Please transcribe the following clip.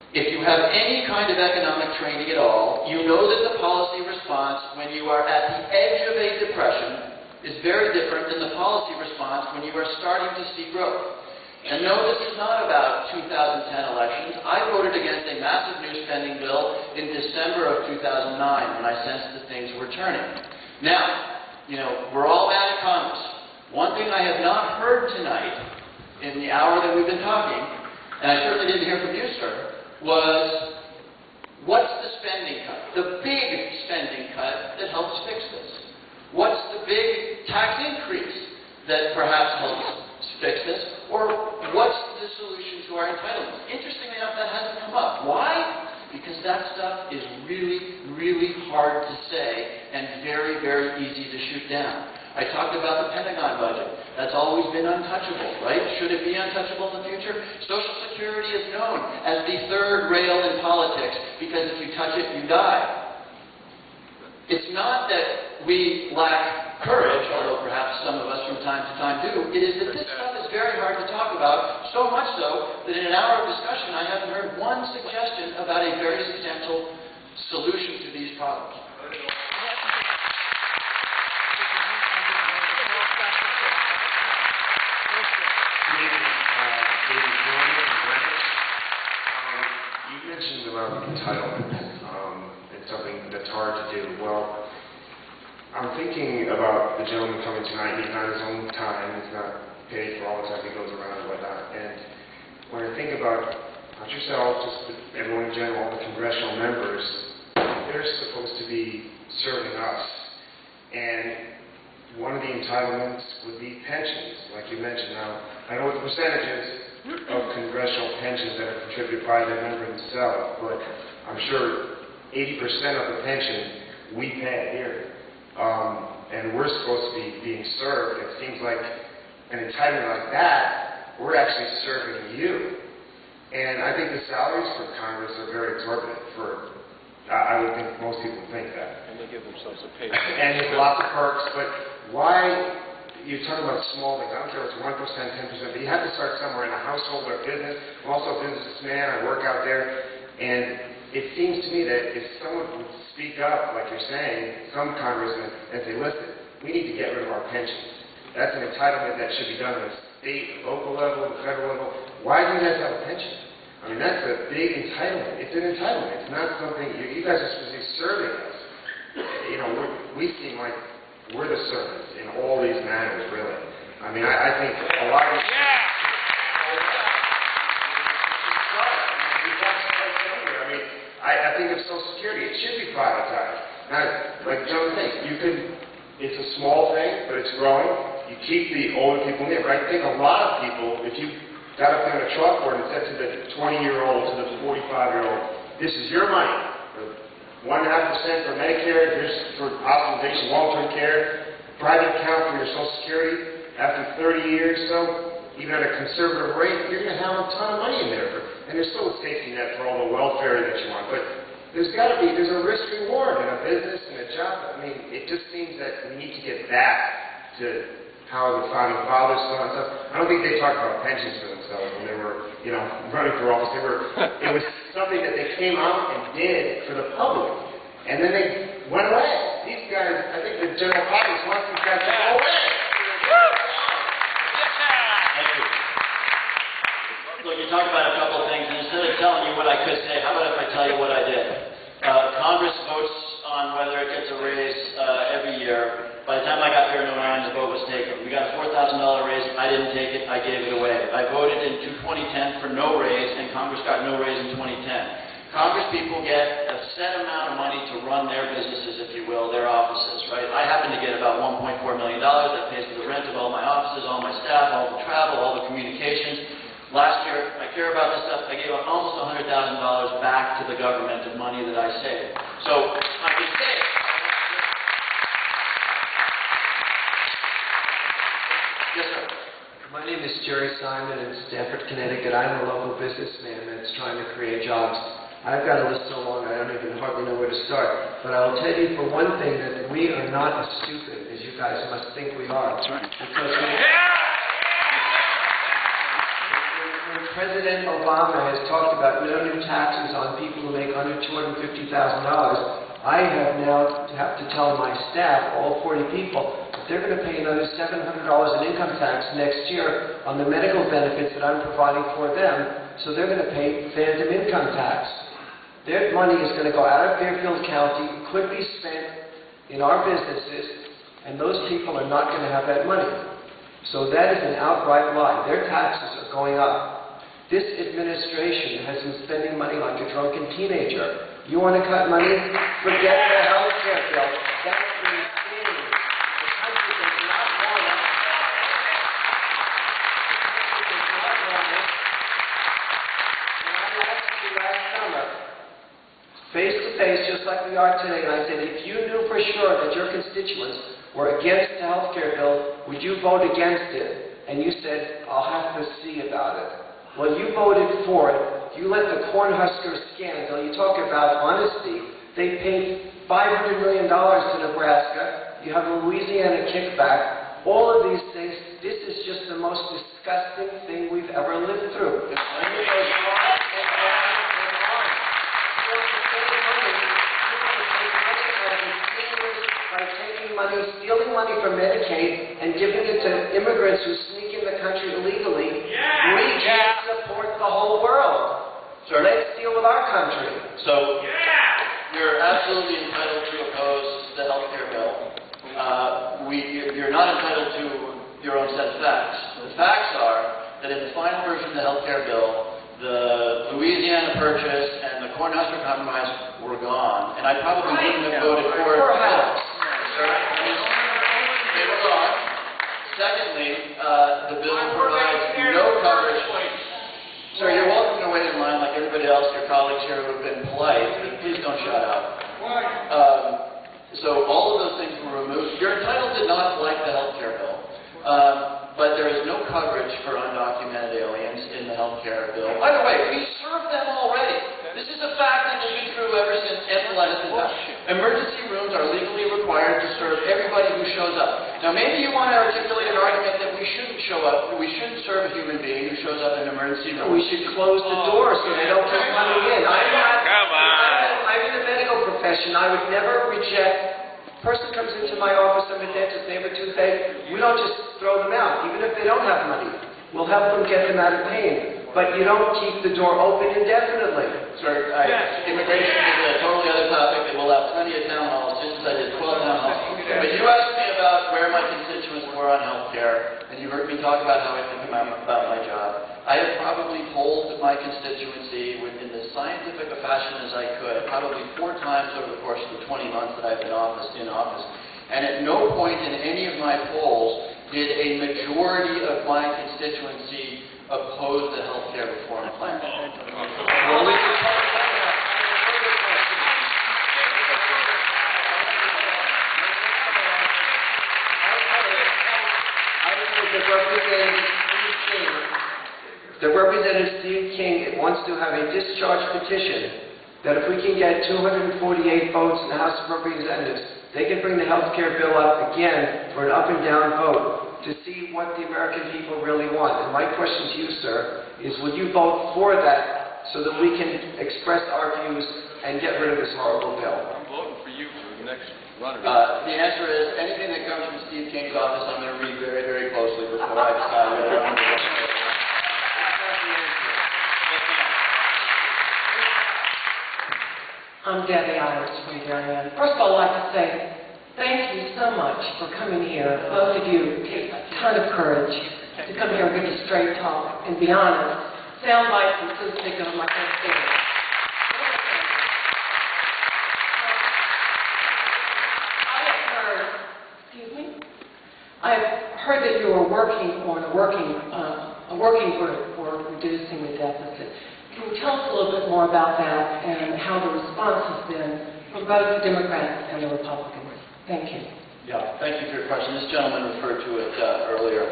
If you have any kind of economic training at all, you know that the policy response when you are at the edge of a depression is very different than the policy response when you are starting to see growth. And no, this is not about 2010 elections. I voted against a massive new spending bill in December of 2009 when I sensed that things were turning. Now, we're all mad at Congress. One thing I have not heard tonight in the hour that we've been talking, and I certainly didn't hear from you, sir, was what's the spending cut? The big spending cut that helps fix this. What's the big tax increase that perhaps helps fix this? Or what's the solution to our entitlements? Interestingly enough, that hasn't come up. Why? Because that stuff is really, really hard to say and very, very easy to shoot down. I talked about the Pentagon budget. That's always been untouchable, right? Should it be untouchable in the future? Social Security is known as the third rail in politics because if you touch it, you die. It's not that we lack courage, although perhaps some of us from time to time do. It is that this stuff is very hard to talk about, so much so that in an hour of discussion I haven't heard one suggestion about a very substantial solution to these problems. You mentioned about entitlement. It's something that's hard to do. Well, I'm thinking about the gentleman coming tonight. He's not his own time. He's not paid for all the time he goes around and whatnot. And when I think about not yourself, just everyone in general, all the congressional members, they're supposed to be serving us. And one of the entitlements would be pensions, like you mentioned. Now, I know what the percentage is of congressional pensions that are contributed by the member themselves, but I'm sure 80% of the pension we pay here. And we're supposed to be being served. It seems like an entitlement like that, we're actually serving you. And I think the salaries for Congress are very exorbitant I would think most people think that. And they give themselves a pay. And there's lots of perks, but why, you're talking about small things, I don't care if it's 1%, 10%, but you have to start somewhere in a household or business. I'm also a businessman, I work out there, and it seems to me that if someone would speak up, like you're saying, some congressmen, and say, listen, we need to get rid of our pensions. That's an entitlement that should be done on a state, local level, federal level. Why do you guys have a pension? I mean, that's a big entitlement. It's an entitlement. It's not something, you guys are supposed to be serving us. We seem like we're the servants in all these matters, really. I mean, I think a lot of these... I think of Social Security, it should be privatized. Now, like Joe thinks, it's a small thing, but it's growing. You keep the older people in there, but I think a lot of people, if you got up there in a chalkboard and said to the 20-year-old, to the 45-year-old, this is your money. 1.5% for Medicare, here's for hospitalization, long-term care, private account for your Social Security. After 30 years, so even at a conservative rate, you're going to have a ton of money in there. And there's still a safety net for all the welfare that you want. But there's a risk-reward in a business and a job. I mean, it just seems that we need to get back to how the founding fathers thought and stuff. I don't think they talked about pensions for themselves when they were, running for office. It was something that they came out and did for the public. And then they went away. These guys, I think the general audience wants these guys to go away. Look, you talked about a couple of things, and instead of telling you what I could say, how about if I tell you what I did? Congress votes on whether it gets a raise every year. By the time I got there in 2009, the vote was taken. We got a $4,000 raise. I didn't take it. I gave it away. I voted in 2010 for no raise, and Congress got no raise in 2010. Congress people get a set amount of money to run their businesses, if you will, their offices, right? I happen to get about $1.4 million. That pays for the rent of all my offices, all my staff, all the travel, all the communications. Last year, I care about this stuff, I gave almost $100,000 back to the government of money that I saved. So, I can say it. Yes, sir. My name is Jerry Simon in Stamford, Connecticut. I'm a local businessman that's trying to create jobs. I've got a list so long I don't even hardly know where to start. But I will tell you for one thing that we are not as stupid as you guys must think we are. That's right. Because President Obama has talked about no new taxes on people who make under $250,000, I have to tell my staff, all 40 people, that they're going to pay another $700 in income tax next year on the medical benefits that I'm providing for them, so they're going to pay phantom income tax. Their money is going to go out of Fairfield County, could be spent in our businesses, and those people are not going to have that money. So that is an outright lie. Their taxes are going up. This administration has been spending money like a drunken teenager. You want to cut money? Forget the health care bill. That's insane. The country does not want it. The country does not want it. And I asked you last summer, face to face, just like we are today, and I said, if you knew for sure that your constituents were against the health care bill, would you vote against it? And you said, I'll have to see about it. Well, you voted for it. You let the Cornhusker scandal, you talk about honesty, they paid $500 million to Nebraska, you have a Louisiana kickback, all of these things, this is just the most disgusting thing we've ever lived through. By taking money, stealing money from Medicaid and giving it to immigrants who sneak in the country illegally, we can't support the whole world. Sir, let's deal with our country. So, you're absolutely entitled to oppose the health care bill. You're not entitled to your own set of facts. The facts are that in the final version of the health care bill, the Louisiana Purchase and the Cornhusker Compromise were gone, and I probably wouldn't have voted for it. Perhaps. They were gone. Secondly, the bill provides no coverage. Sir, you're welcome to wait in line like everybody else, your colleagues here who have been polite, but please don't shout out. So all of those things were removed. You're entitled to not like the health care bill, but there is no coverage for undocumented aliens in the health care bill. By the way, we serve them already. This is a fact that has been true ever since EFLA has been passed. Emergency rooms are legally required to serve everybody who shows up. Now, maybe you want to articulate an argument that we shouldn't show up, we shouldn't serve a human being who shows up in an emergency room. We should close the door so they don't keep coming in. I'm in the medical profession. I would never reject. A person comes into my office, I'm a dentist, they have a toothache, we don't just throw them out, even if they don't have money. We'll help them get them out of pain. But you don't keep the door open indefinitely. Sir, immigration is a totally other topic, and we'll have plenty of town halls, just as I did 12 town halls. But you asked me about where my constituents were on health care, and you heard me talk about how I think about my job. I have probably polled my constituency in as scientific a fashion as I could, probably 4 times over the course of the 20 months that I've been in office. And at no point in any of my polls did a majority of my constituency oppose the health care reform plan. Well, we can talk about that. The Representative Steve King wants to have a discharge petition that if we can get 248 votes in the House of Representatives, they can bring the health care bill up again for an up and down vote to see what the American people really want. And my question to you, sir, is would you vote for that so that we can express our views and get rid of this horrible bill? I'm voting for you for the next runner. The answer is anything that comes from Steve King's office, I'm going to read very, very closely before I decide whether I'm going to vote for it. I'm Debbie Iris from Darien. First of all, I'd like to say thank you so much for coming here. Both of you take a ton of courage to come here and give a straight talk and be honest. Sound bites and so sick of my first favorite. I've heard that you are working on a working group for reducing the deficit. Can you tell us a little bit more about that and how the response has been from both the Democrats and the Republicans? Thank you. Yeah, thank you for your question. This gentleman referred to it earlier.